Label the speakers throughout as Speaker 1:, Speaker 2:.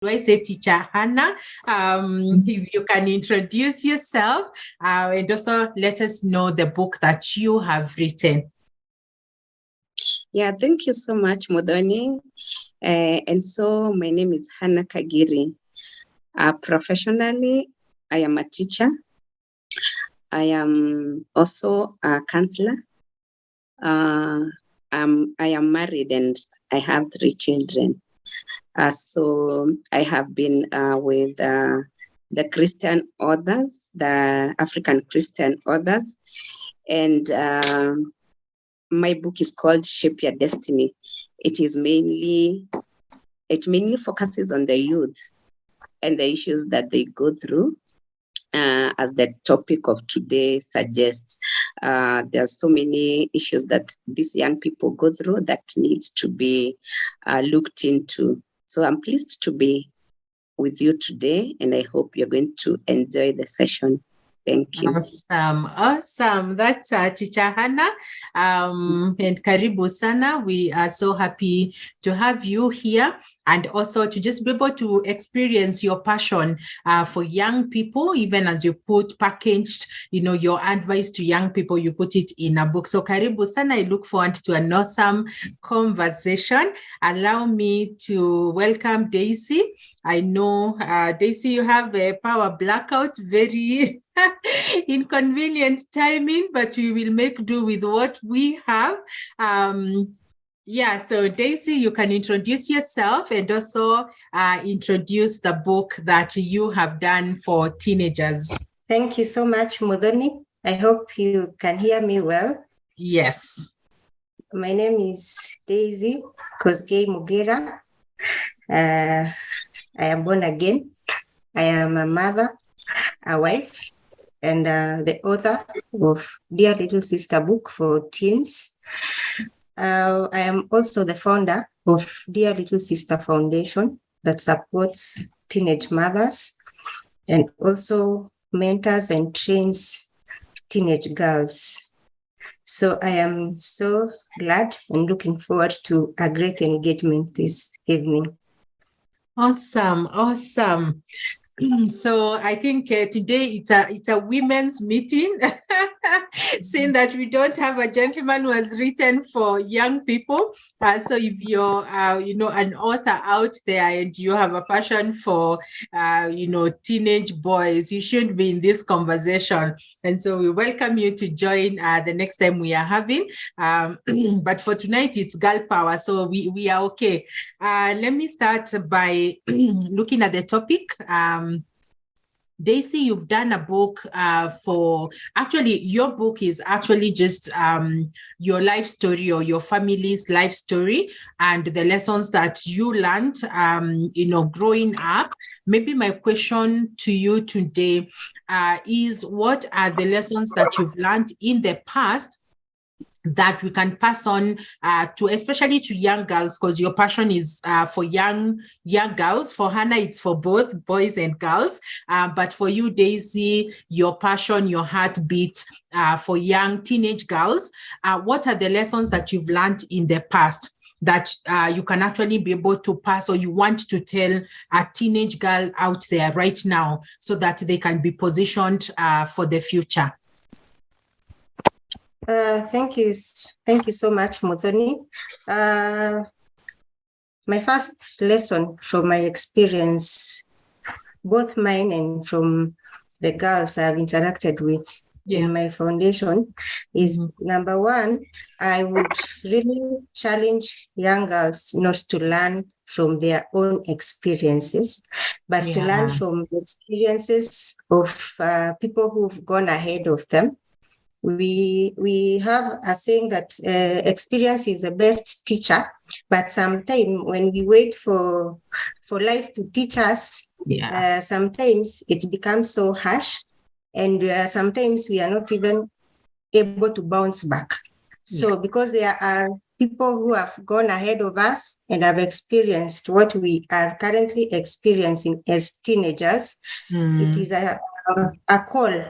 Speaker 1: do I say Teacher Hannah? If you can introduce yourself and also let us know the book that you have written.
Speaker 2: Yeah, thank you so much, Muthoni. And so my name is Hannah Kagiri. Professionally, I am a teacher. I am also a counselor. I am married and I have 3 children. So I have been with the Christian authors, the African Christian authors, and my book is called Shape Your Destiny. It mainly focuses on the youth and the issues that they go through. As the topic of today suggests, there are so many issues that these young people go through that needs to be looked into. So I'm pleased to be with you today, and I hope you're going to enjoy the session. Thank you.
Speaker 1: Awesome. That's Teacher Hannah. And Karibu Sana. We are so happy to have you here and also to just be able to experience your passion for young people, even as you packaged, your advice to young people, you put it in a book. So Karibu Sana, I look forward to an awesome conversation. Allow me to welcome Daisy. I know, Daisy, you have a power blackout, very inconvenient timing, but we will make do with what we have. So Daisy, you can introduce yourself and also introduce the book that you have done for teenagers.
Speaker 3: Thank you so much, Muthoni. I hope you can hear me well.
Speaker 1: Yes.
Speaker 3: My name is Daisy Kosgey Mugera. I am born again. I am a mother, a wife, and the author of Dear Little Sister book for teens. I am also the founder of Dear Little Sister Foundation that supports teenage mothers and also mentors and trains teenage girls. So I am so glad and looking forward to a great engagement this evening.
Speaker 1: Awesome. So I think today it's a women's meeting, seeing that we don't have a gentleman who has written for young people. So if you're, an author out there and you have a passion for, teenage boys, you should be in this conversation. And so we welcome you to join the next time we are having. But for tonight, it's girl power, so we are okay. Let me start by looking at the topic. Daisy, you've done a book your book is actually just your life story or your family's life story and the lessons that you learned, growing up. Maybe my question to you today is, what are the lessons that you've learned in the past that we can pass on especially to young girls, because your passion is for young girls. For Hannah, it's for both boys and girls. But for you, Daisy, your passion, your heart beats for young teenage girls. What are the lessons that you've learned in the past that you can actually be able to pass, or you want to tell a teenage girl out there right now so that they can be positioned for the future?
Speaker 3: Thank you so much, Muthoni. My first lesson from my experience, both mine and from the girls I've interacted with in my foundation, is number one, I would really challenge young girls not to learn from their own experiences, but to learn from the experiences of people who've gone ahead of them. We have a saying that experience is the best teacher, but sometimes when we wait for life to teach us, sometimes it becomes so harsh, and sometimes we are not even able to bounce back. So because there are people who have gone ahead of us and have experienced what we are currently experiencing as teenagers, it is a call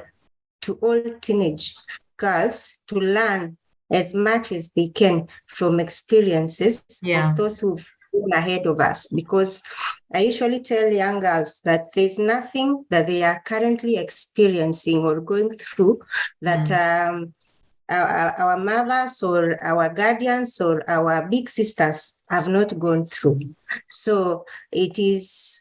Speaker 3: to all teenage girls to learn as much as they can from experiences of those who've gone ahead of us, because I usually tell young girls that there's nothing that they are currently experiencing or going through that our mothers or our guardians or our big sisters have not gone through. So it is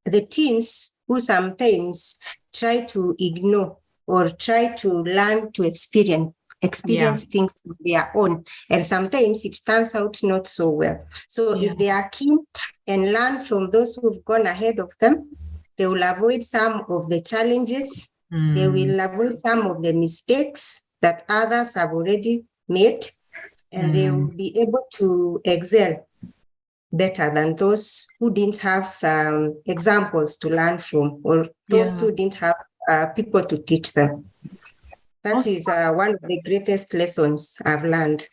Speaker 3: the teens who sometimes try to ignore or try to learn to experience things on their own. And sometimes it turns out not so well. So if they are keen and learn from those who've gone ahead of them, they will avoid some of the challenges. They will avoid some of the mistakes that others have already made, and they will be able to excel better than those who didn't have examples to learn from, or those who didn't have people to teach them. That is one of the greatest lessons I've learned.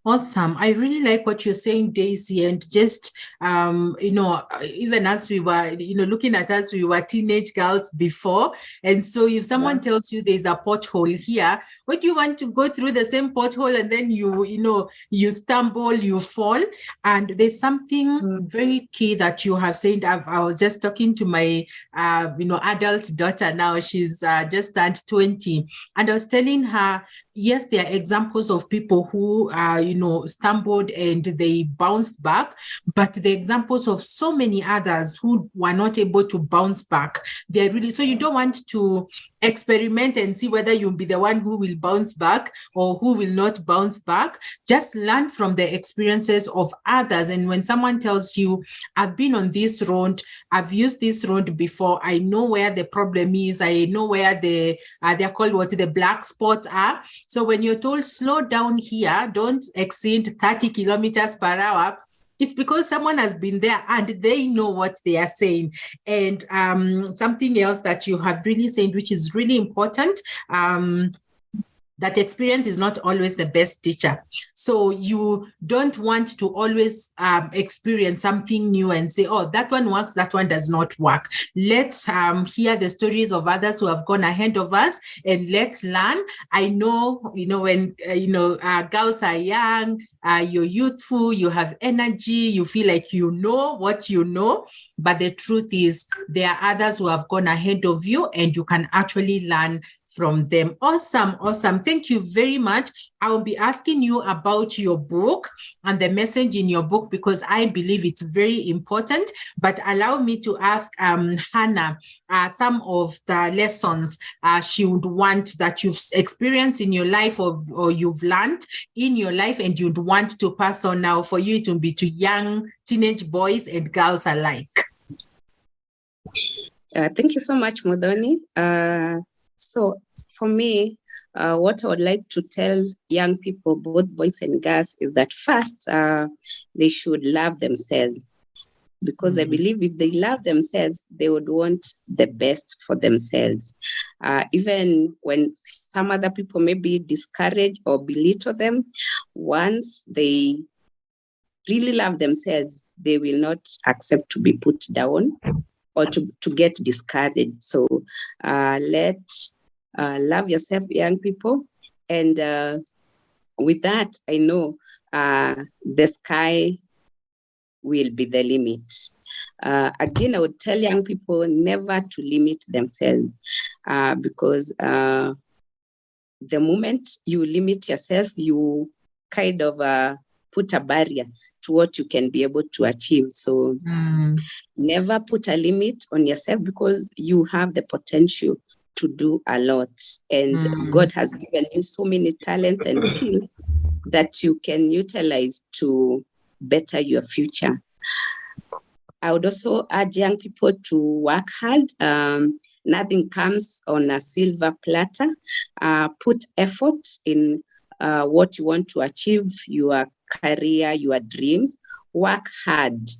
Speaker 1: Awesome. I really like what you're saying, Daisy, and just, even as we were, looking at us, we were teenage girls before. And so if someone tells you there's a pothole here, would you want to go through the same pothole and then you stumble, you fall? And there's something very key that you have said. I was just talking to my, adult daughter now. She's just turned 20. And I was telling her, yes, there are examples of people who, stumbled and they bounced back, but the examples of so many others who were not able to bounce back, they're really, so you don't want to experiment and see whether you'll be the one who will bounce back or who will not bounce back. Just learn from the experiences of others. And when someone tells you, I've been on this road, I've used this road before, I know where the problem is, I know where they're called the black spots are. So when you're told slow down here, don't exceed 30 kilometers per hour, it's because someone has been there and they know what they are saying. And something else that you have really said, which is really important, that experience is not always the best teacher. So you don't want to always experience something new and say, oh, that one works, that one does not work. Let's hear the stories of others who have gone ahead of us, and let's learn. I know, when, girls are young, you're youthful, you have energy, you feel like you know what you know, but the truth is there are others who have gone ahead of you and you can actually learn from them. Awesome. Thank you very much. I will be asking you about your book and the message in your book because I believe it's very important, but allow me to ask Hannah some of the lessons she would want that you've experienced in your life or you've learned in your life and you'd want to pass on now for you to be to young teenage boys and girls alike.
Speaker 2: Thank you so much, Muthoni. So for me, what I would like to tell young people, both boys and girls, is that first, they should love themselves. Because I believe if they love themselves, they would want the best for themselves. Even when some other people maybe discourage or belittle them, once they really love themselves, they will not accept to be put down or to get discouraged. So let's love yourself, young people. And with that, I know the sky will be the limit. Again, I would tell young people never to limit themselves because the moment you limit yourself, you kind of put a barrier to what you can be able to achieve. So never put a limit on yourself because you have the potential to do a lot. And God has given you so many talents and skills that you can utilize to better your future. I would also urge young people to work hard. Nothing comes on a silver platter. Put effort in what you want to achieve, your career, your dreams. Work hard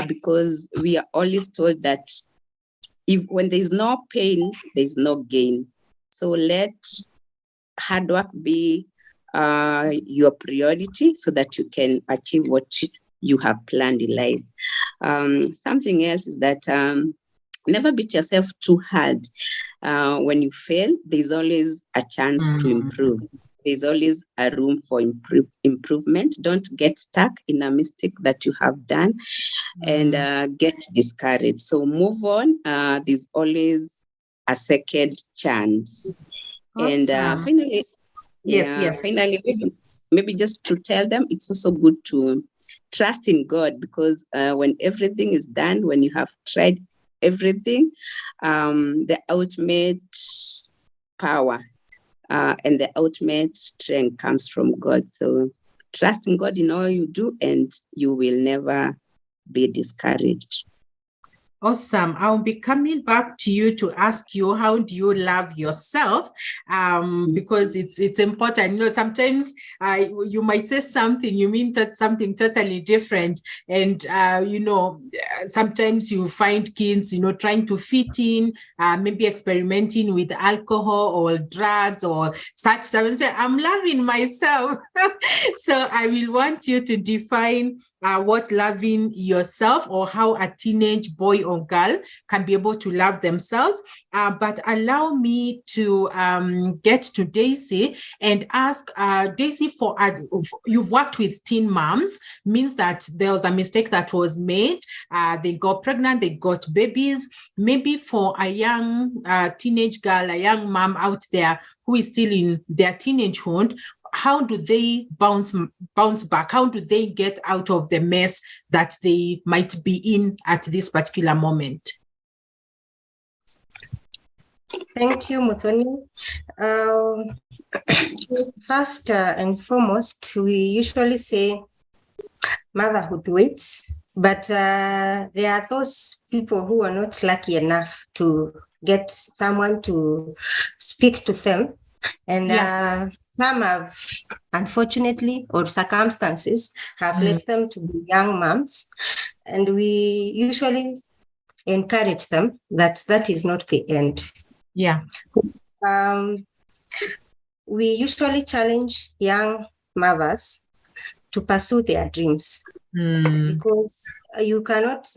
Speaker 2: because we are always told that when there's no pain, there's no gain. So let hard work be your priority so that you can achieve what you have planned in life. Something else is that never beat yourself too hard. When you fail, there's always a chance to improve. there's always a room for improvement. Don't get stuck in a mistake that you have done and get discouraged. So move on. There's always a second chance.
Speaker 1: Awesome.
Speaker 2: And finally, finally, maybe just to tell them it's also good to trust in God, because when everything is done, when you have tried everything, the ultimate power and the ultimate strength comes from God. So trust in God in all you do, and you will never be discouraged.
Speaker 1: Awesome. I'll be coming back to you to ask you, how do you love yourself? Because it's important. You know, sometimes you might say something, you mean something totally different. And, sometimes you find kids, trying to fit in, maybe experimenting with alcohol or drugs or such stuff, and say, I'm loving myself. So I will want you to define what loving yourself, or how a teenage boy or girl can be able to love themselves. But allow me to get to Daisy and ask Daisy, you've worked with teen moms, means that there was a mistake that was made. They got pregnant, they got babies. Maybe for a young teenage girl, a young mom out there who is still in their teenagehood, how do they bounce back? How do they get out of the mess that they might be in at this particular moment?
Speaker 3: Thank you, Muthoni. First and foremost, we usually say motherhood waits, but there are those people who are not lucky enough to get someone to speak to them. And some have, unfortunately, or circumstances have led them to be young moms. And we usually encourage them that is not the end.
Speaker 1: Yeah.
Speaker 3: We usually challenge young mothers to pursue their dreams, because you cannot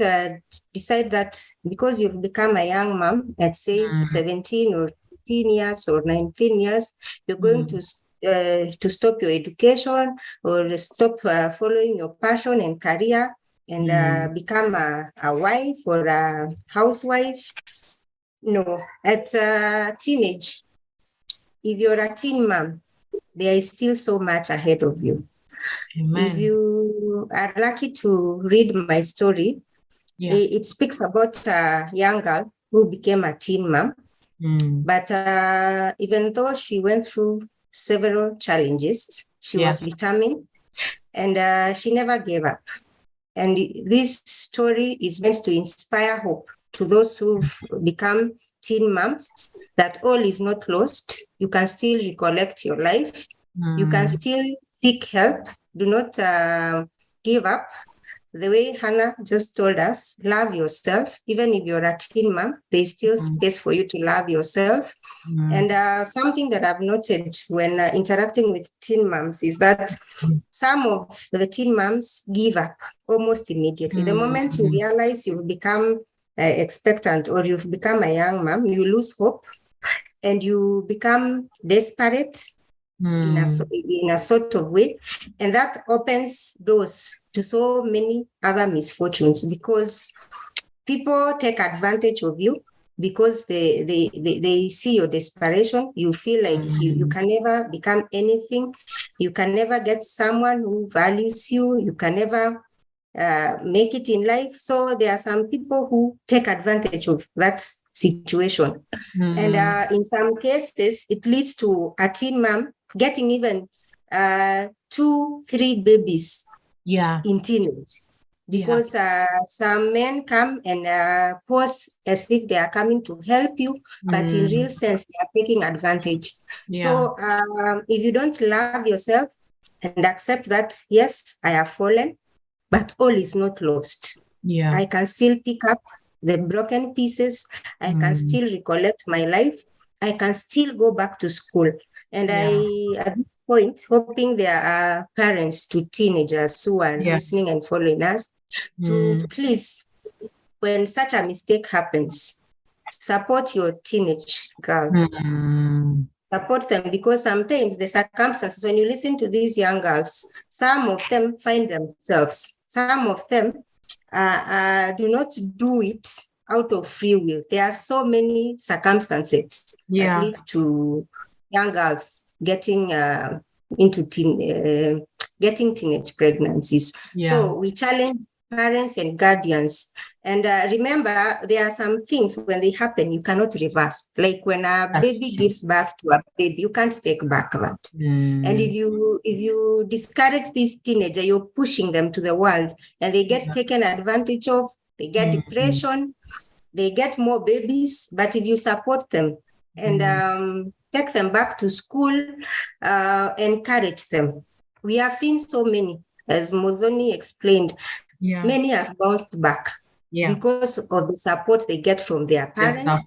Speaker 3: decide that because you've become a young mom at, say, 17 or 18 years or 19 years, you're going to stop your education or stop following your passion and career and become a wife or a housewife. No, at teenage, if you're a teen mom, there is still so much ahead of you. Amen. If you are lucky to read my story, it speaks about a young girl who became a teen mom. But even though she went through several challenges, she was determined, and she never gave up. And this story is meant to inspire hope to those who've become teen moms, that all is not lost. You can still recollect your life. You can still seek help. Do not give up. The way Hannah just told us, love yourself. Even if you're a teen mom, there's still space for you to love yourself. And something that I've noted when interacting with teen moms is that some of the teen moms give up almost immediately. The moment you realize you've become expectant or you've become a young mom, you lose hope and you become desperate in a sort of way, and that opens doors to so many other misfortunes, because people take advantage of you because they see your desperation. You feel like you can never become anything. You can never get someone who values you. You can never make it in life. So there are some people who take advantage of that situation. And in some cases, it leads to a teen mom getting even 2-3 babies in teenage. Because some men come and pose as if they are coming to help you, but in real sense, they are taking advantage. So if you don't love yourself and accept that, yes, I have fallen, but all is not lost. I can still pick up the broken pieces. I can still recollect my life. I can still go back to school. And I, at this point, hoping there are parents to teenagers who are listening and following us, to please, when such a mistake happens, support your teenage girl. support them, because sometimes the circumstances, when you listen to these young girls, some of them find themselves, some of them do not do it out of free will. There are so many circumstances that lead to young girls getting getting teenage pregnancies. So we challenge parents and guardians. And remember, there are some things when they happen, you cannot reverse. Like when a baby gives birth to a baby, you can't take back that. And if you discourage this teenager, you're pushing them to the world, and they get taken advantage of, they get depression, they get more babies. But if you support them and take them back to school, encourage them. We have seen so many, as Muthoni explained, many have bounced back because of the support they get from their parents, the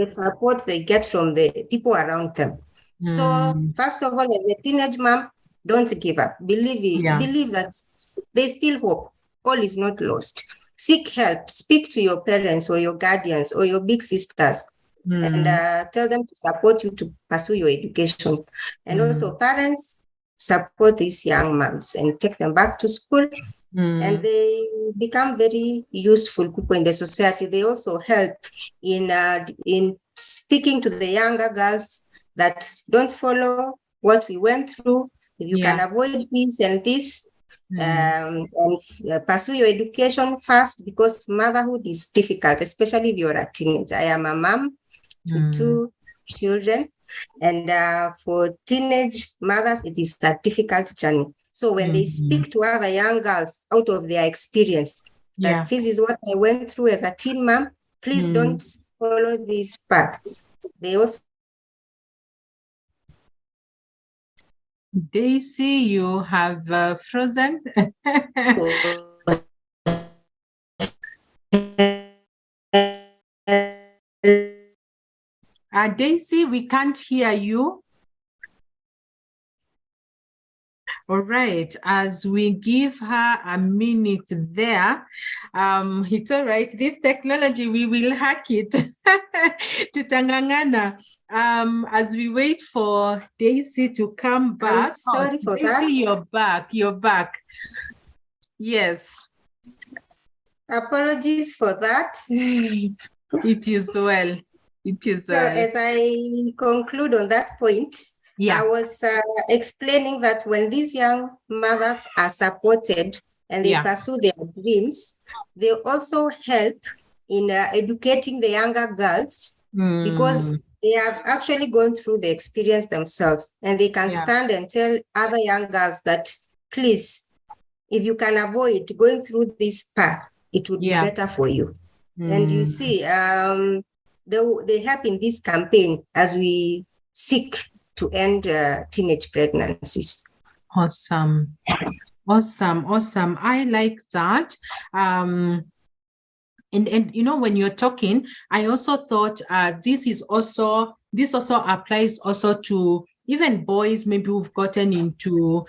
Speaker 3: support they get from the people around them. So first of all, as a teenage mom, don't give up. Believe that there's still hope. All is not lost. Seek help. Speak to your parents or your guardians or your big sisters and tell them to support you to pursue your education. And also parents, support these young moms and take them back to school. And they become very useful people in the society. They also help in speaking to the younger girls that don't follow what we went through. If you can avoid this and this, and pursue your education first, because motherhood is difficult, especially if you're a teenager. I am a mom to 2 children, and for teenage mothers, it is a difficult journey. So when they speak to other young girls out of their experience, that this is what I went through as a teen mom, please don't follow this path. They also...
Speaker 1: Daisy, you have frozen. Daisy, we can't hear you. All right, as we give her a minute there, it's all right. This technology, we will hack it to Tangangana. As we wait for Daisy to come back.
Speaker 3: I'm sorry for
Speaker 1: Daisy,
Speaker 3: that.
Speaker 1: You're back. Yes.
Speaker 3: Apologies for that.
Speaker 1: It is well. It is
Speaker 3: so
Speaker 1: well.
Speaker 3: As I conclude on that point, I was explaining that when these young mothers are supported and they pursue their dreams, they also help in educating the younger girls because they have actually gone through the experience themselves, and they can stand and tell other young girls that, please, if you can avoid going through this path, it would be better for you. And you see, they help in this campaign as we seek to end teenage pregnancies.
Speaker 1: Awesome. I like that. And you know, when you're talking, I also thought this also applies also to even boys maybe who've gotten into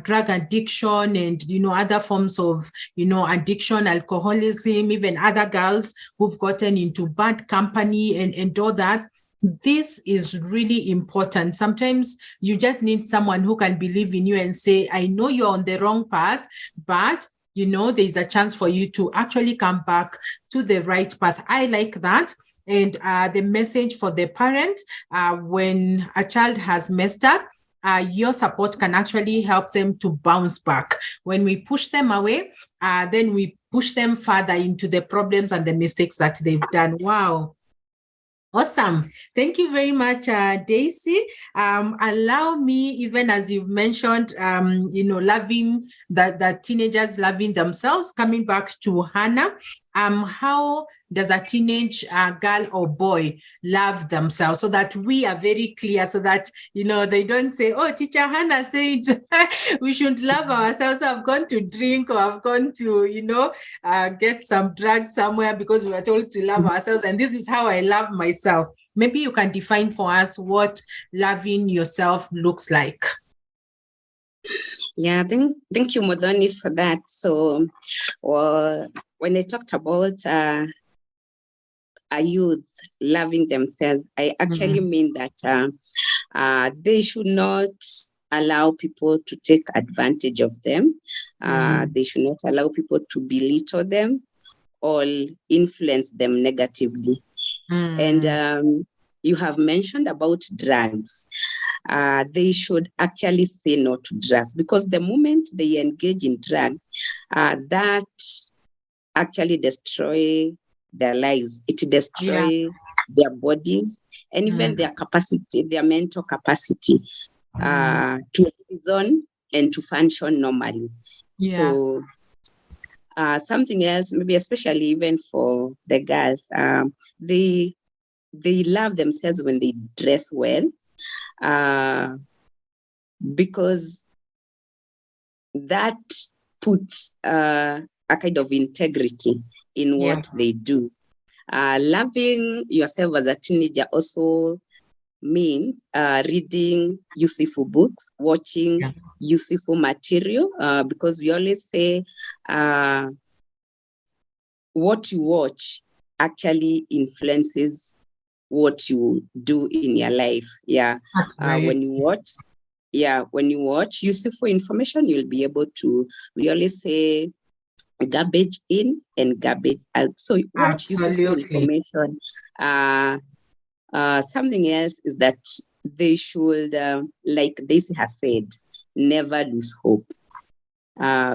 Speaker 1: drug addiction and, you know, other forms of, you know, addiction, alcoholism, even other girls who've gotten into bad company and all that. This is really important. Sometimes you just need someone who can believe in you and say, I know you're on the wrong path, but you know, there's a chance for you to actually come back to the right path. I like that. And the message for the parents, when a child has messed up, your support can actually help them to bounce back. When we push them away, then we push them further into the problems and the mistakes that they've done. Wow. Awesome. Thank you very much, Daisy. Allow me, even as you've mentioned, you know, loving the teenagers, loving themselves, coming back to Hannah. How does a teenage girl or boy love themselves, so that we are very clear, so that, you know, they don't say, oh, Teacher Hannah said we should love ourselves. So I've gone to drink, or I've gone to, you know, get some drugs somewhere because we were told to love ourselves. And this is how I love myself. Maybe you can define for us what loving yourself looks like.
Speaker 2: Yeah, thank you, Muthoni, for that. So when I talked about a youth loving themselves, I actually mean that they should not allow people to take advantage of them. They should not allow people to belittle them or influence them negatively. And you have mentioned about drugs. They should actually say no to drugs, because the moment they engage in drugs, that actually destroy their lives. It destroys their bodies and even their capacity, their mental capacity to reason and to function normally. So something else, maybe especially even for the girls, they love themselves when they dress well, because that puts a kind of integrity in what they do. Loving yourself as a teenager also means reading useful books, watching useful material, because we always say what you watch actually influences what you do in your life. When you watch useful information, you'll be able to, we always say, garbage in and garbage out. So watch useful information. Something else is that they should, like Daisy has said, never lose hope,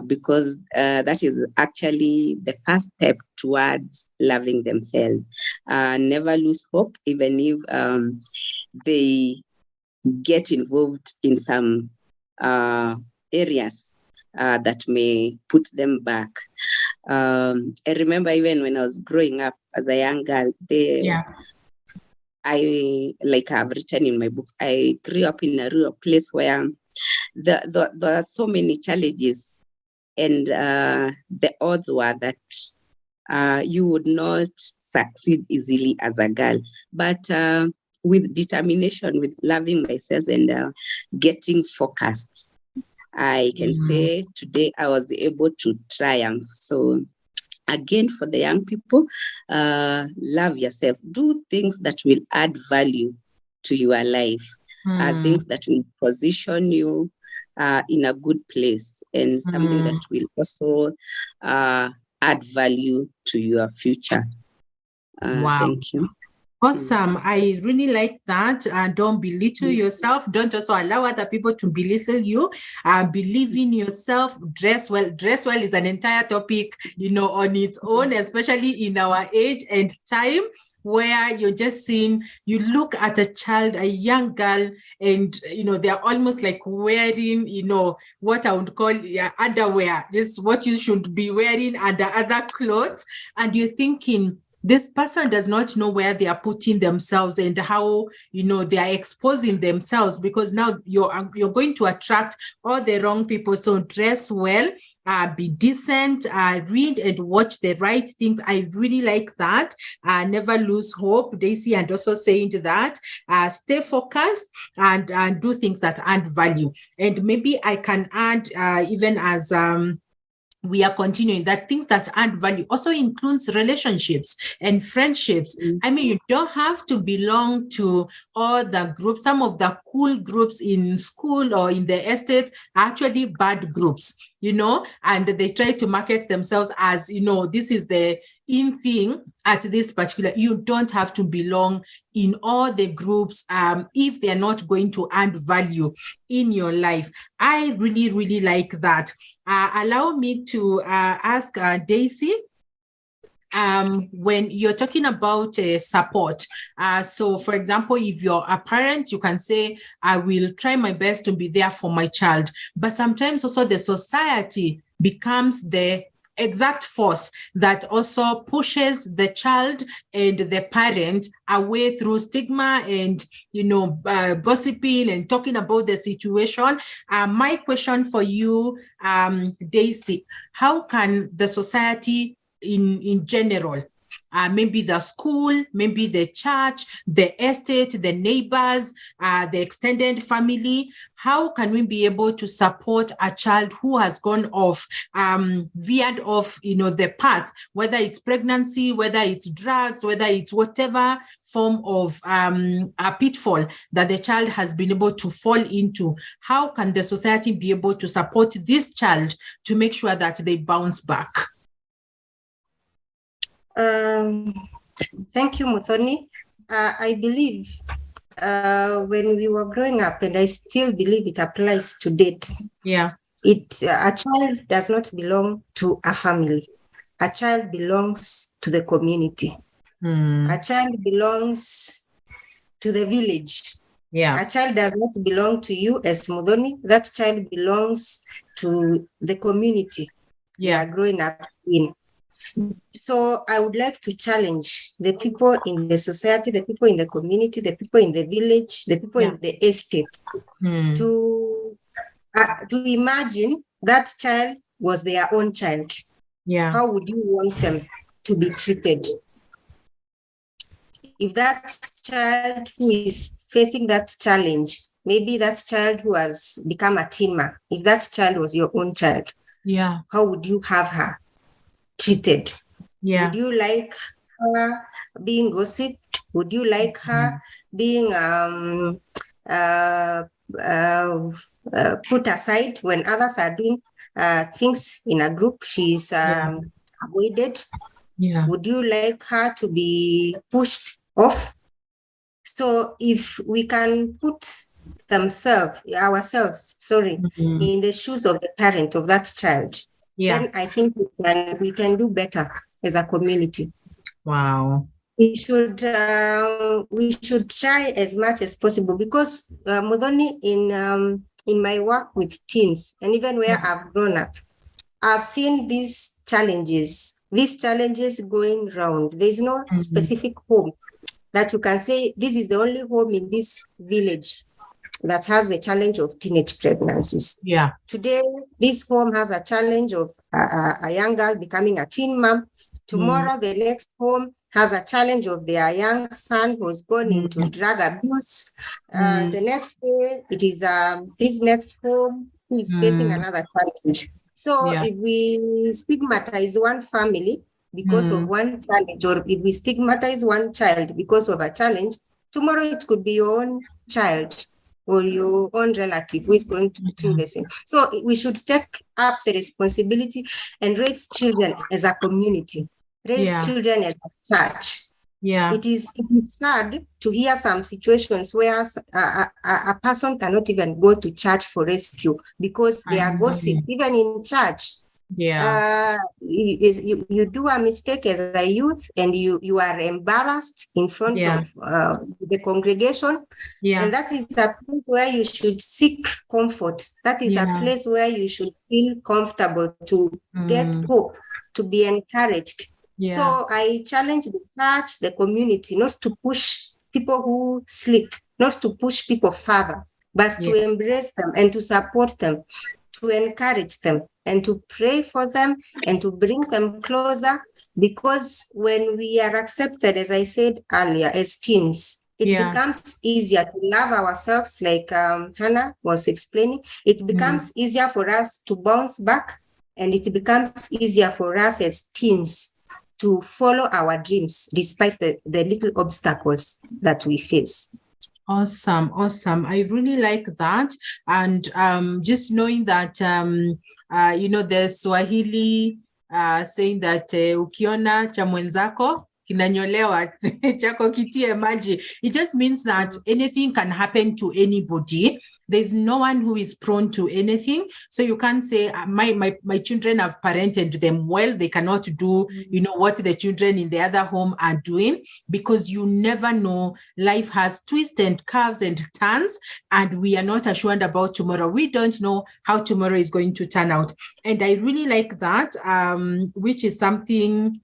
Speaker 2: because that is actually the first step towards loving themselves. Never lose hope, even if they get involved in some areas that may put them back. I remember even when I was growing up as a young girl, I, like I've written in my books, I grew up in a rural place where there are so many challenges, and the odds were that you would not succeed easily as a girl. But with determination, with loving myself and getting focused, I can say today I was able to triumph. So again, for the young people, love yourself. Do things that will add value to your life, things that will position you in a good place, and something that will also add value to your future. Thank you.
Speaker 1: Awesome. I really like that. Don't belittle yourself. Don't also allow other people to belittle you. Believe in yourself. Dress well. Dress well is an entire topic, on its own, especially in our age and time, where you're just seeing, you look at a child, a young girl, and, they're almost like wearing, what I would call underwear, just what you should be wearing under other clothes. And you're thinking, this person does not know where they are putting themselves and how, they are exposing themselves, because now you're going to attract all the wrong people. So dress well, be decent, read and watch the right things. I really like that. Never lose hope, Daisy, and also saying that, stay focused and do things that add value. And maybe I can add, even as we are continuing, that things that add value also includes relationships and friendships. I mean, you don't have to belong to all the groups. Some of the cool groups in school or in the estate are actually bad groups, and they try to market themselves as, this is the in thing at this particular. You don't have to belong in all the groups if they're not going to add value in your life. I really, really like that. Allow me to ask Daisy, when you're talking about support. So, for example, if you're a parent, you can say, I will try my best to be there for my child. But sometimes also the society becomes the exact force that also pushes the child and the parent away through stigma and, gossiping and talking about the situation. My question for you, Daisy, how can the society in general maybe the school, maybe the church, the estate, the neighbors, the extended family. How can we be able to support a child who has gone off, veered off, the path, whether it's pregnancy, whether it's drugs, whether it's whatever form of a pitfall that the child has been able to fall into? How can the society be able to support this child to make sure that they bounce back?
Speaker 3: Thank you, Muthoni. I believe when we were growing up, and I still believe it applies to date.
Speaker 1: Yeah.
Speaker 3: A child does not belong to a family. A child belongs to the community. A child belongs to the village.
Speaker 1: Yeah.
Speaker 3: A child does not belong to you as Muthoni. That child belongs to the community they are growing up in. So I would like to challenge the people in the society, the people in the community, the people in the village, the people in the estate to imagine that child was their own child.
Speaker 1: Yeah.
Speaker 3: How would you want them to be treated? If that child who is facing that challenge, maybe that child who has become a teener, if that child was your own child, how would you have her treated? Would you like her being gossiped? Would you like her being put aside when others are doing things in a group? She's avoided. Would you like her to be pushed off? So if we can put ourselves, in the shoes of the parent of that child, then I think we can do better as a community.
Speaker 1: Wow.
Speaker 3: We should try as much as possible, because Muthoni, in my work with teens and even where I've grown up, I've seen these challenges going round. There's no specific home that you can say this is the only home in this village that has the challenge of teenage pregnancies.
Speaker 1: Yeah.
Speaker 3: Today, this home has a challenge of a young girl becoming a teen mom. Tomorrow, the next home has a challenge of their young son who's gone into drug abuse. The next day, it is his next home who is facing another challenge. So if we stigmatize one family because of one challenge, or if we stigmatize one child because of a challenge, tomorrow it could be your own child or your own relative who is going through the same. So we should take up the responsibility and raise children as a community, raise children as a church.
Speaker 1: Yeah.
Speaker 3: It is sad to hear some situations where a person cannot even go to church for rescue because they are gossip, even in church.
Speaker 1: Yeah.
Speaker 3: You do a mistake as a youth and you are embarrassed in front of the congregation. Yeah. And that is a place where you should seek comfort. That is a place where you should feel comfortable to get hope, to be encouraged. Yeah. So I challenge the church, the community, not to push people who sleep, not to push people further, but to embrace them and to support them, to encourage them and to pray for them and to bring them closer. Because when we are accepted, as I said earlier, as teens, it becomes easier to love ourselves, like Hannah was explaining. It becomes easier for us to bounce back, and it becomes easier for us as teens to follow our dreams despite the little obstacles that we face.
Speaker 1: Awesome. I really like that. And just knowing that, there's Swahili saying that ukiona cha mwenzako kinanyolewa chako kitie maji. It just means that anything can happen to anybody. There's no one who is prone to anything. So you can't say, my children have parented them well. They cannot do, what the children in the other home are doing, because you never know. Life has twists and curves and turns, and we are not assured about tomorrow. We don't know how tomorrow is going to turn out. And I really like that, which is something,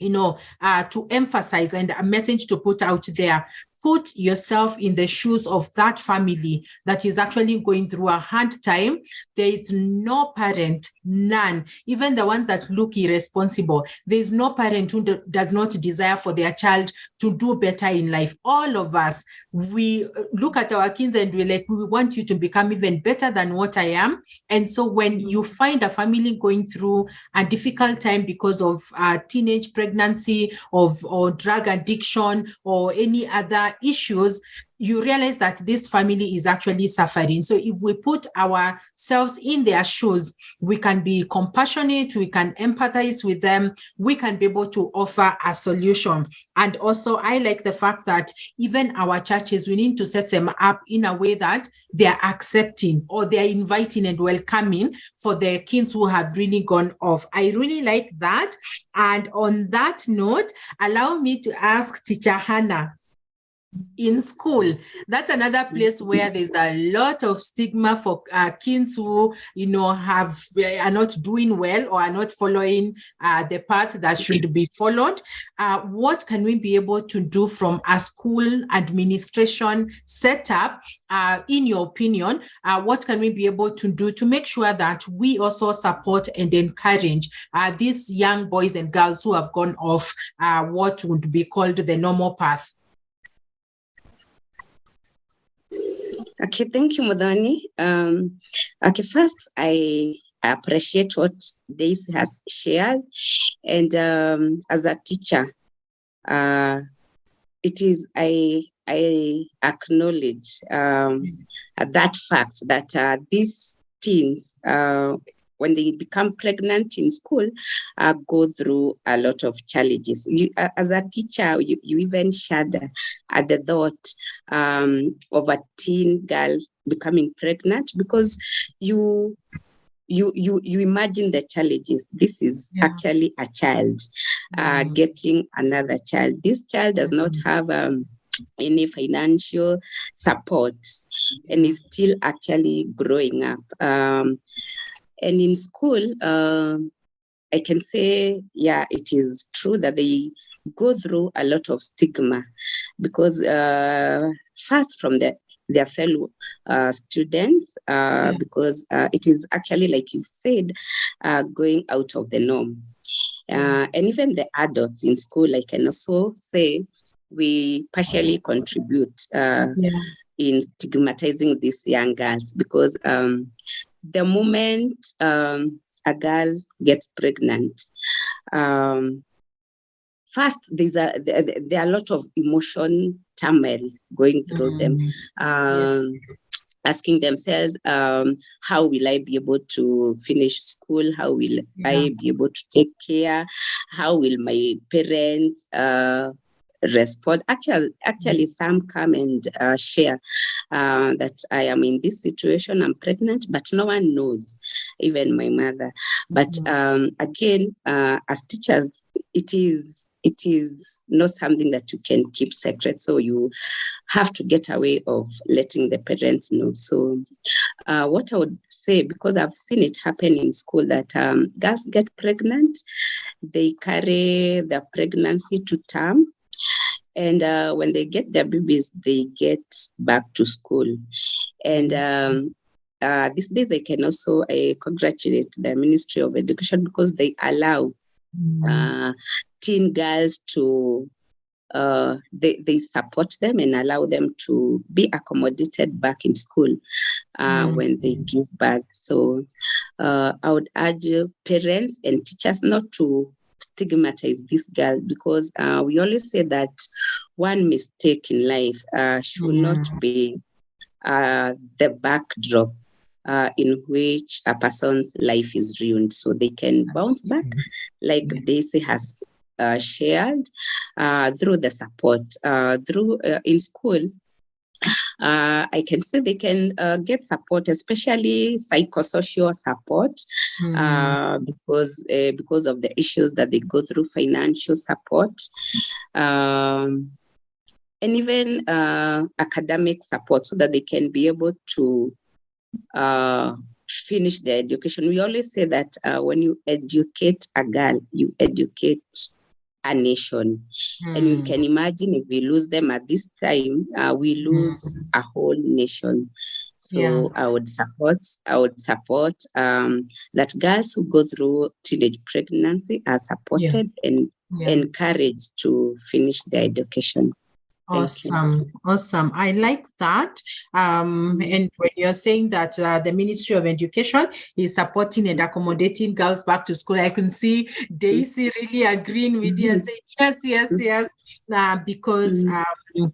Speaker 1: to emphasize and a message to put out there. put yourself in the shoes of that family that is actually going through a hard time. There is no parent, none, even the ones that look irresponsible. There is no parent who does not desire for their child to do better in life. All of us, we look at our kids and we're like, we want you to become even better than what I am. And so when you find a family going through a difficult time because of teenage pregnancy, or drug addiction, or any other issues, you realize that this family is actually suffering. So if we put ourselves in their shoes, we can be compassionate, we can empathize with them, we can be able to offer a solution. And also, I like the fact that even our churches, we need to set them up in a way that they're accepting, or they're inviting and welcoming for the kids who have really gone off. I really like that. And on that note, allow me to ask Teacher Hannah, in school, that's another place where there's a lot of stigma for kids who, are not doing well or are not following the path that should be followed. What can we be able to do from a school administration setup? In your opinion, what can we be able to do to make sure that we also support and encourage these young boys and girls who have gone off what would be called the normal path?
Speaker 2: Okay, thank you, Muthoni. Okay, first, I appreciate what Daisy has shared. And as a teacher, it is, I acknowledge that fact that these teens, when they become pregnant in school, go through a lot of challenges. As a teacher, you even shudder at the thought of a teen girl becoming pregnant, because you imagine the challenges. This is actually a child getting another child. This child does not have any financial support and is still actually growing up. And in school, I can say, it is true that they go through a lot of stigma, because first from their fellow students, because it is actually, like you said, going out of the norm. And even the adults in school, I can also say, we partially contribute in stigmatizing these young girls, because the moment a girl gets pregnant, first there are a lot of emotion turmoil going through them, asking themselves, how will I be able to finish school? How will I be able to take care? How will my parents respond? Actually, some come and share that I am in this situation, I'm pregnant, but no one knows, even my mother. But again, as teachers, it is not something that you can keep secret. So you have to get away of letting the parents know. So what I would say, because I've seen it happen in school, that girls get pregnant, they carry their pregnancy to term. And when they get their babies, they get back to school. And these days, I can also congratulate the Ministry of Education, because they allow teen girls to, they support them and allow them to be accommodated back in school when they give birth. So I would urge parents and teachers not to stigmatize this girl, because we always say that one mistake in life should not be the backdrop in which a person's life is ruined. So they can bounce back, like Daisy has shared, through the support, through in school. I can say they can get support, especially psychosocial support, because of the issues that they go through, financial support, and even academic support, so that they can be able to finish their education. We always say that when you educate a girl, you educate a nation. And you can imagine if we lose them at this time, we lose a whole nation. So I would support that girls who go through teenage pregnancy are supported and encouraged to finish their education.
Speaker 1: Awesome. I like that. And when you're saying that the Ministry of Education is supporting and accommodating girls back to school, I can see Daisy really agreeing with you and saying yes. Because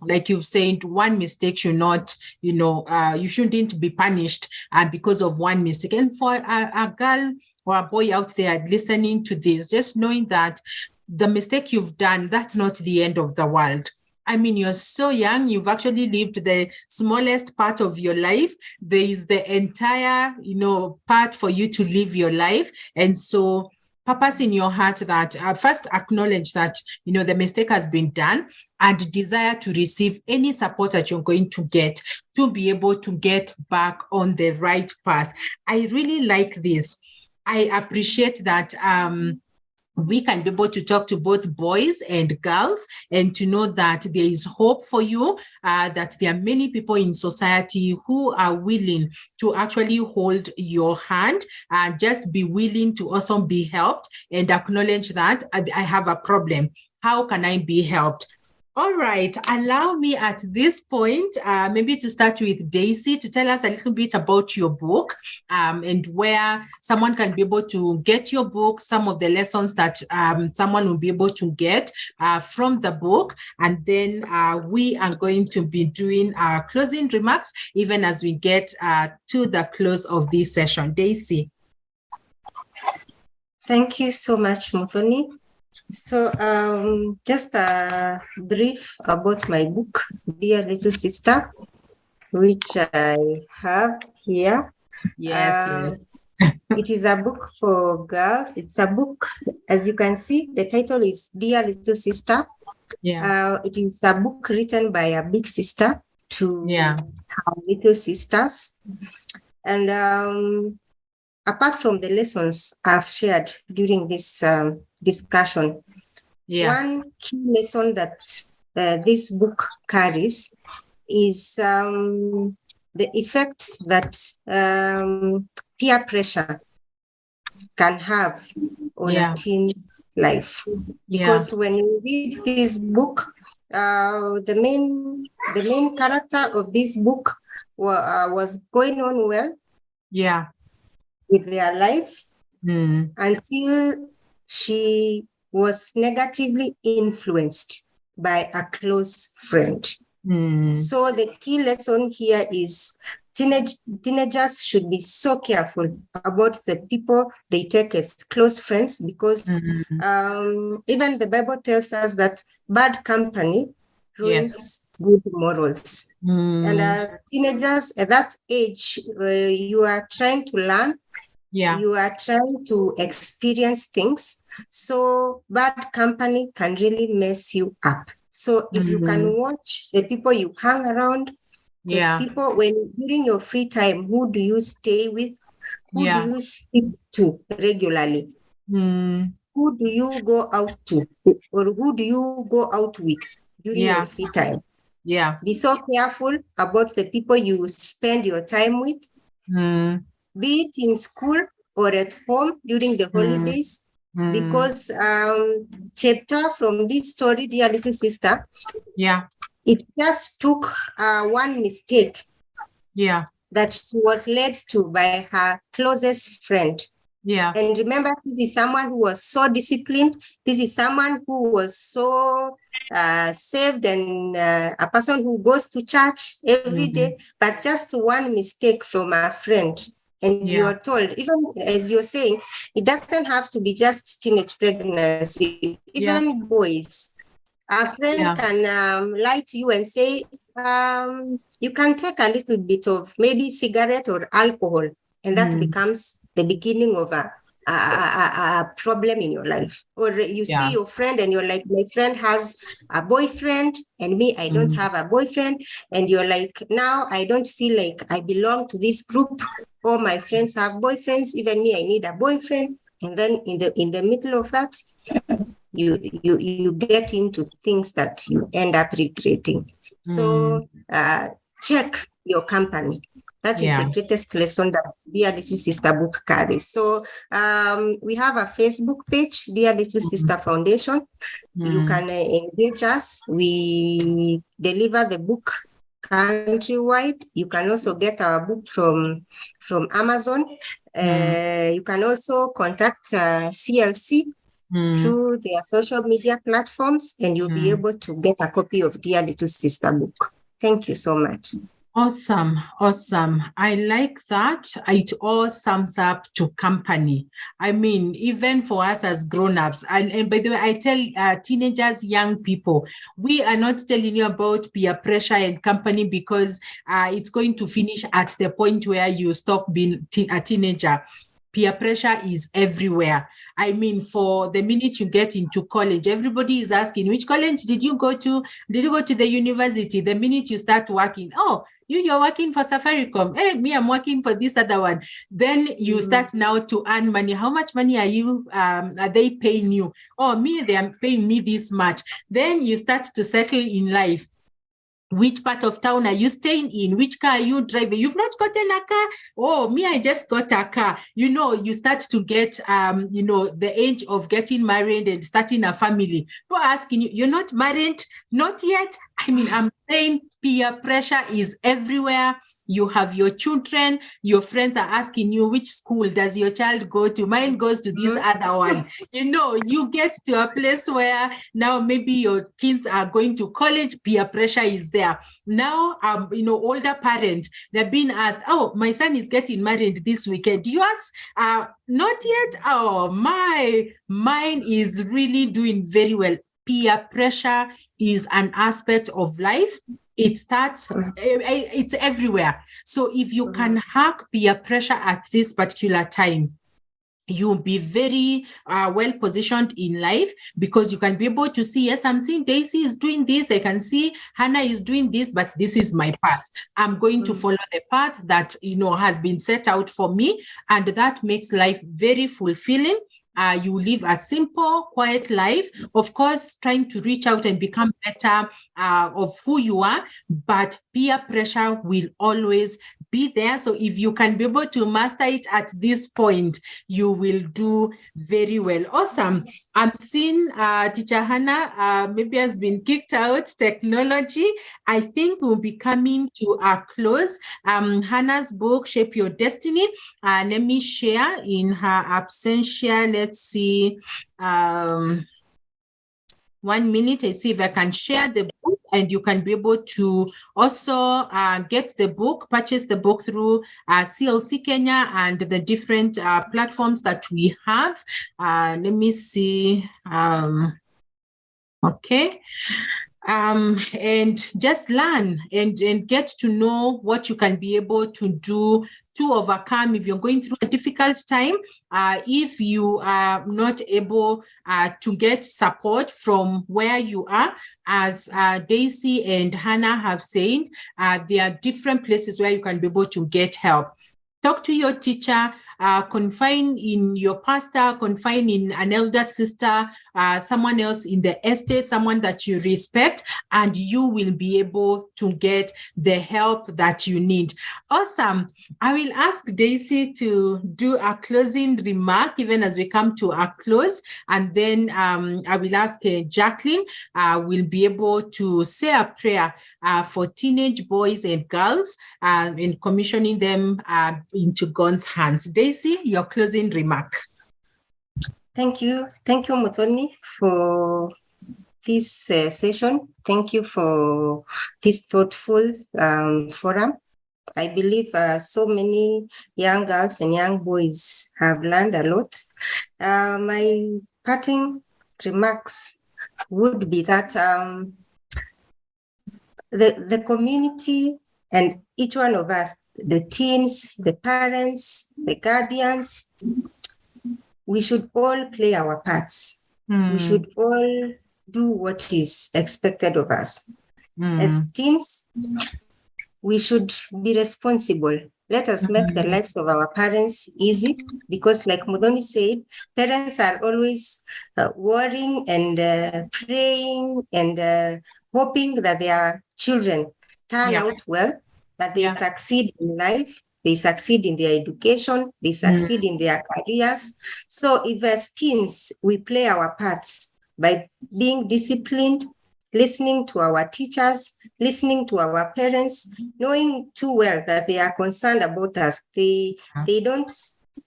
Speaker 1: like you've said, one mistake should not, you shouldn't be punished because of one mistake. And for a girl or a boy out there listening to this, just knowing that the mistake you've done, that's not the end of the world. I mean, you're so young, you've actually lived the smallest part of your life. There is the entire, part for you to live your life. And so purpose in your heart that first acknowledge that, the mistake has been done and desire to receive any support that you're going to get to be able to get back on the right path. I really like this. I appreciate that we can be able to talk to both boys and girls and to know that there is hope for you, that there are many people in society who are willing to actually hold your hand and just be willing to also be helped and acknowledge that I have a problem. How can I be helped? All right, allow me at this point, maybe to start with Daisy to tell us a little bit about your book and where someone can be able to get your book, some of the lessons that someone will be able to get from the book. And then we are going to be doing our closing remarks, even as we get to the close of this session. Daisy.
Speaker 3: Thank you so much, Muthoni. So just a brief about my book, Dear Little Sister, which I have here.
Speaker 1: Yes.
Speaker 3: It is a book for girls. It's a book, as you can see, the title is Dear Little Sister. It is a book written by a big sister to her little sisters. And apart from the lessons I've shared during this discussion, one key lesson that this book carries is the effects that peer pressure can have on a teen's life. Because when you read this book, the main character of this book was going on well with their life until she was negatively influenced by a close friend. So the key lesson here is teenagers should be so careful about the people they take as close friends, because even the Bible tells us that bad company ruins good morals. And teenagers at that age, you are trying to learn, you are trying to experience things. So bad company can really mess you up. So if you can watch the people you hang around, the people during your free time, who do you stay with? Who do you speak to regularly? Who do you go out to? Or who do you go out with during your free time? Be so careful about the people you spend your time with, be it in school or at home during the holidays, because chapter from this story, Dear Little Sister, it just took one mistake that she was led to by her closest friend. And remember, this is someone who was so disciplined. This is someone who was so saved and a person who goes to church every day, but just one mistake from a friend. And you are told, even as you're saying, it doesn't have to be just teenage pregnancy, even boys. A friend can lie to you and say, you can take a little bit of maybe cigarette or alcohol, and that becomes the beginning of a problem in your life. Or you see your friend and you're like, my friend has a boyfriend and me, I don't have a boyfriend. And you're like, now I don't feel like I belong to this group. All my friends have boyfriends, even me, I need a boyfriend. And then in the middle of that, you get into things that you end up regretting. So check your company. That is the greatest lesson that Dear Little Sister book carries. So we have a Facebook page, Dear Little Sister Foundation. You can engage us. We deliver the book countrywide. You can also get our book from Amazon. You can also contact CLC through their social media platforms, and you'll be able to get a copy of Dear Little Sister book. Thank you so much.
Speaker 1: Awesome. I like that. It all sums up to company. I mean, even for us as grown-ups, and by the way, I tell teenagers, young people, we are not telling you about peer pressure and company because it's going to finish at the point where you stop being a teenager. Peer pressure is everywhere. I mean, for the minute you get into college, everybody is asking, which college did you go to? Did you go to the university? The minute you start working, you're working for Safaricom. Hey, me, I'm working for this other one. Then you start now to earn money. How much money are they paying you? Oh, me, they are paying me this much. Then you start to settle in life. Which part of town are you staying in? Which car are you driving? You've not gotten a car? Oh, me, I just got a car. You start to get, the age of getting married and starting a family. People are asking you, you're not married? Not yet? I mean, I'm saying peer pressure is everywhere. You have your children, your friends are asking you, which school does your child go to? Mine goes to this other one. You get to a place where now maybe your kids are going to college, peer pressure is there. Now, older parents, they're being asked, oh, my son is getting married this weekend. Yours? Not yet? Oh, mine is really doing very well. Peer pressure is an aspect of life. It starts, it's everywhere. So if you can hack peer pressure at this particular time, you'll be very well positioned in life because you can be able to see, yes, I'm seeing Daisy is doing this. I can see Hannah is doing this, but this is my path. I'm going to follow the path that, has been set out for me. And that makes life very fulfilling. You live a simple, quiet life, of course, trying to reach out and become better of who you are, but peer pressure will always be there. So if you can be able to master it at this point, you will do very well. Awesome. I'm seeing Teacher Hannah maybe has been kicked out. Technology, I think, will be coming to a close. Hannah's book, Shape Your Destiny. Let me share in her absentia. Let's see. 1 minute. I see if I can share the book, and you can be able to also get the book, purchase the book through CLC Kenya and the different platforms that we have. Let me see. Okay. And just learn and get to know what you can be able to do to overcome if you're going through a difficult time. If you are not able to get support from where you are, as Daisy and Hannah have said, there are different places where you can be able to get help. Talk to your teacher, confine in your pastor, confine in an elder sister, someone else in the estate, someone that you respect, and you will be able to get the help that you need. Awesome. I will ask Daisy to do a closing remark, even as we come to a close, and then I will ask Jacqueline will be able to say a prayer for teenage boys and girls and commissioning them into God's hands. Daisy, your closing remark.
Speaker 3: Thank you, Muthoni, for this session. Thank you for this thoughtful forum. I believe so many young girls and young boys have learned a lot. My parting remarks would be that the community and each one of us, the teens, the parents, the guardians, we should all play our parts. We should all do what is expected of us. As teens, we should be responsible. Let us make the lives of our parents easy, because like Muthoni said, parents are always worrying and praying and hoping that their children turn out well, that they succeed in life, they succeed in their education, they succeed in their careers. So if as teens, we play our parts by being disciplined, listening to our teachers, listening to our parents, knowing too well that they are concerned about us. They don't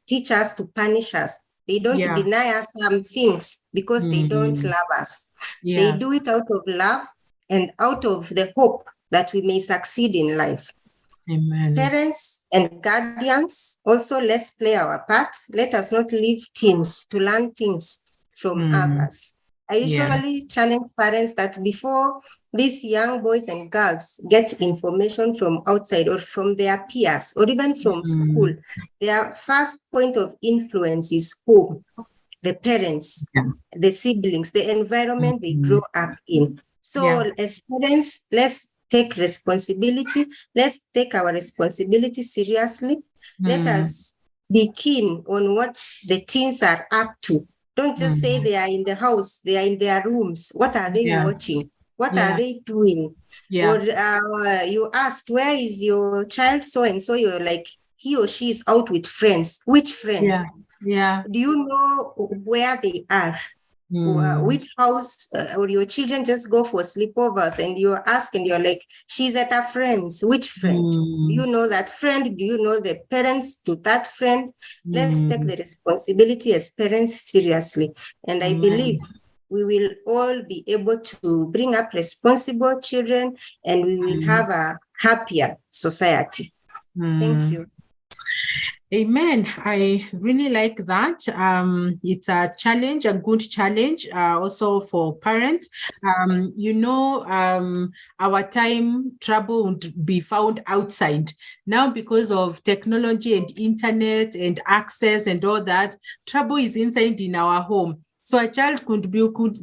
Speaker 3: teach us to punish us. They don't deny us some things because they don't love us. They do it out of love and out of the hope that we may succeed in life.
Speaker 1: Amen.
Speaker 3: Parents and guardians, also let's play our parts. Let us not leave teens to learn things from others. I usually challenge parents that before these young boys and girls get information from outside or from their peers or even from school, their first point of influence is home, the parents, the siblings, the environment they grow up in. So as parents, let's take responsibility. Let's take our responsibility seriously. Let us be keen on what the teens are up to. Don't just say they are in the house, they are in their rooms. What are they watching? What are they doing? Or you asked, where is your child so-and-so? You're like, he or she is out with friends. Which friends? Do you know where they are? Which house or your children just go for sleepovers and you're asking, you're like, she's at her friend's. Which friend? Do you know that friend? Do you know the parents to that friend? Let's take the responsibility as parents seriously. And I believe we will all be able to bring up responsible children and we will have a happier society. Thank you.
Speaker 1: Amen. I really like that. It's a challenge, a good challenge, also for parents. Our time trouble would be found outside. Now, because of technology and internet and access and all that, trouble is inside in our home. So a child could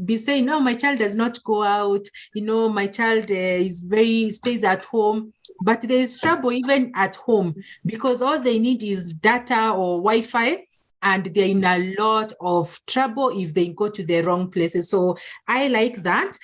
Speaker 1: be saying, no, my child does not go out. My child stays at home. But there is trouble even at home because all they need is data or Wi-Fi, and they're in a lot of trouble if they go to the wrong places. So I like that.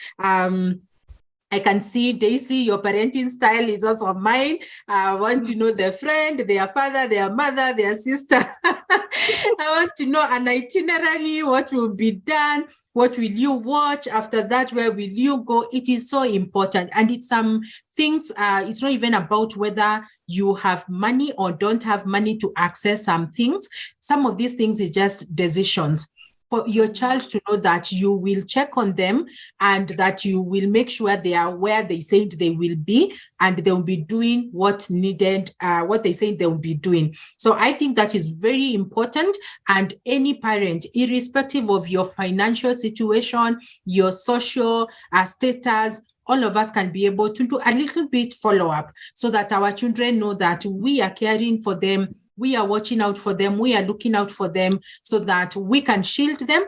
Speaker 1: I can see, Daisy, your parenting style is also mine. I want to know their friend, their father, their mother, their sister. I want to know an itinerary, what will be done, what will you watch after that, where will you go? It is so important. And it's some things, it's not even about whether you have money or don't have money to access some things. Some of these things is just decisions. For your child to know that you will check on them and that you will make sure they are where they said they will be and they will be doing what needed, what they said they will be doing. So I think that is very important. And any parent, irrespective of your financial situation, your social status, all of us can be able to do a little bit follow-up so that our children know that we are caring for them. We are watching out for them. We are looking out for them so that we can shield them.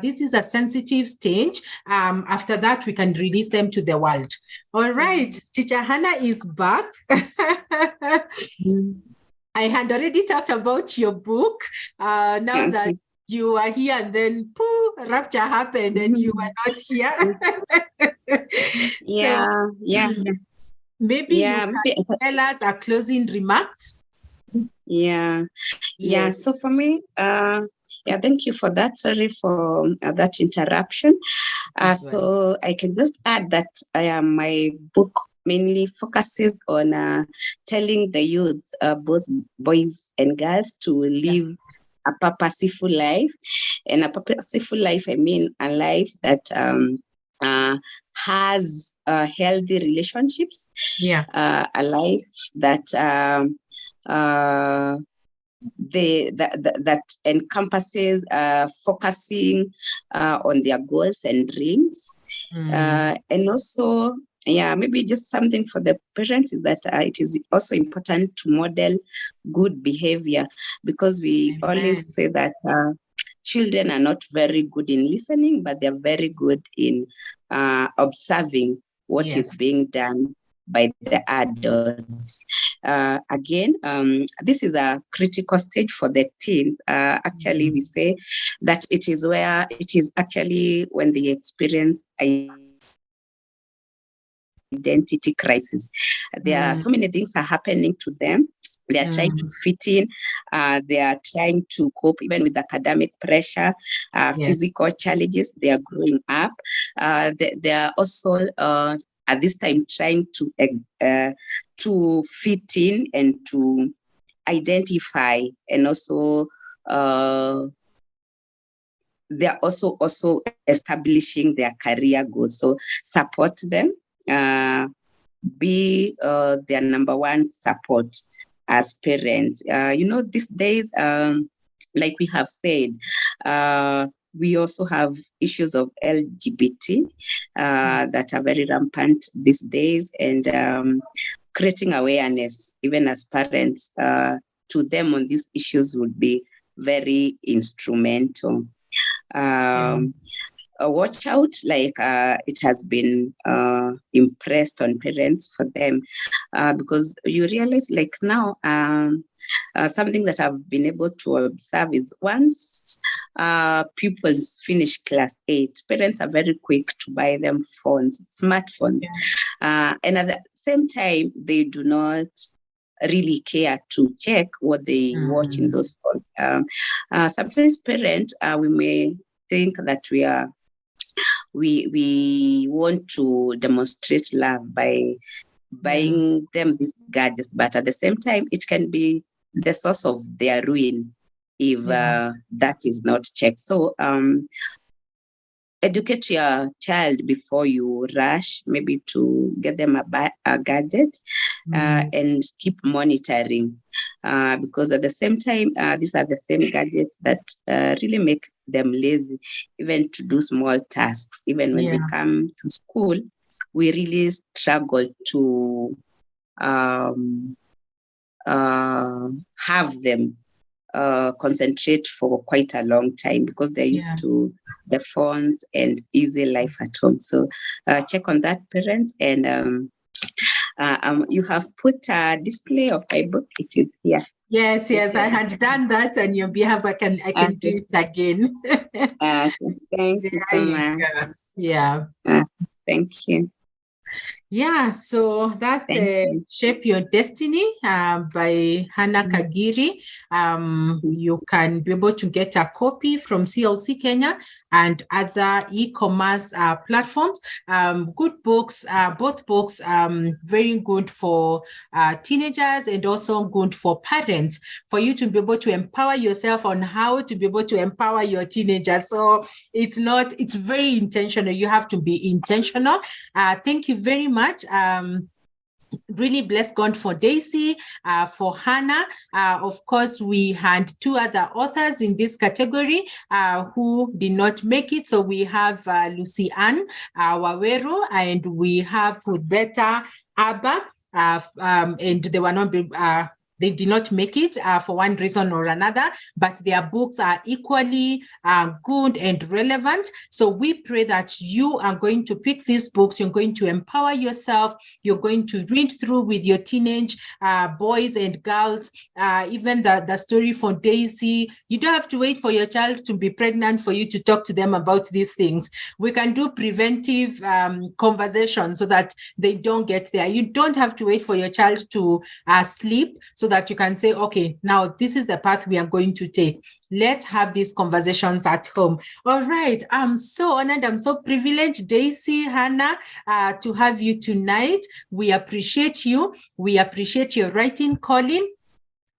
Speaker 1: This is a sensitive stage. After that, we can release them to the world. All right. Teacher Hannah is back. I had already talked about your book. Now that you are here and then rapture happened and you are not here. Maybe you can tell us a closing remark.
Speaker 2: So for me, thank you for that. Sorry for that interruption. So I can just add that my book mainly focuses on telling the youth, both boys and girls, to live a purposeful life. And a purposeful life, I mean a life that has healthy relationships, a life that that encompasses focusing on their goals and dreams. And also, maybe just something for the parents is that it is also important to model good behavior, because we always say that children are not very good in listening, but they're very good in observing what is being done. by the adults. Again, this is a critical stage for the teens. Actually, we say that it is actually when they experience identity crisis. There are so many things are happening to them. They are trying to fit in. They are trying to cope even with academic pressure, physical challenges. They are growing up. They are also at this time trying to fit in and to identify, and also they are also establishing their career goals. So support them. Be their number one support as parents. These days, like we have said, we also have issues of LGBT that are very rampant these days, and creating awareness, even as parents, to them on these issues would be very instrumental. Watch out, like it has been impressed on parents for them, because you realize, like now, something that I've been able to observe is once pupils finish class 8, parents are very quick to buy them smartphones, and at the same time, they do not really care to check what they watch in those phones. Sometimes parents, we may think that we want to demonstrate love by buying them these gadgets, but at the same time, it can be the source of their ruin if that is not checked. So educate your child before you rush maybe to get them a gadget, and keep monitoring, because at the same time, these are the same gadgets that really make them lazy, even to do small tasks. Even when they come to school, we really struggle to have them concentrate for quite a long time, because they're used to the phones and easy life at home. So check on that, parents. And you have put a display of my book. It is here.
Speaker 1: Yes, I had done that on your behalf. I can do it again.
Speaker 2: Thank you so much.
Speaker 1: Yeah.
Speaker 2: Thank you.
Speaker 1: Yeah, so that's Shape Your Destiny by Hannah Kagiri. You can be able to get a copy from CLC Kenya and other e-commerce platforms. Good books, both books, very good for teenagers and also good for parents, for you to be able to empower yourself on how to be able to empower your teenagers. So it's very intentional. You have to be intentional. Thank you very much. Really bless God for Daisy, for Hannah. Of course, we had 2 other authors in this category who did not make it. So we have Lucy Ann Waweru, and we have Roberta Abba, and they were not they did not make it for one reason or another, but their books are equally good and relevant. So we pray that you are going to pick these books, you're going to empower yourself, you're going to read through with your teenage boys and girls, even the story for Daisy. You don't have to wait for your child to be pregnant for you to talk to them about these things. We can do preventive conversations so that they don't get there. You don't have to wait for your child to sleep so that you can say, okay, now this is the path we are going to take. Let's have these conversations at home. All right. I'm so honored. I'm so privileged, Daisy, Hannah, to have you tonight. We appreciate you. We appreciate your writing calling.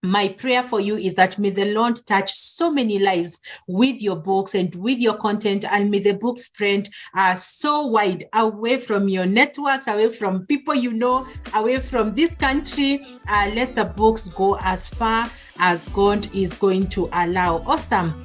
Speaker 1: My prayer for you is that may the Lord touch so many lives with your books and with your content, and may the books spread so wide, away from your networks, away from people you know, away from this country. Let the books go as far as God is going to allow. Awesome.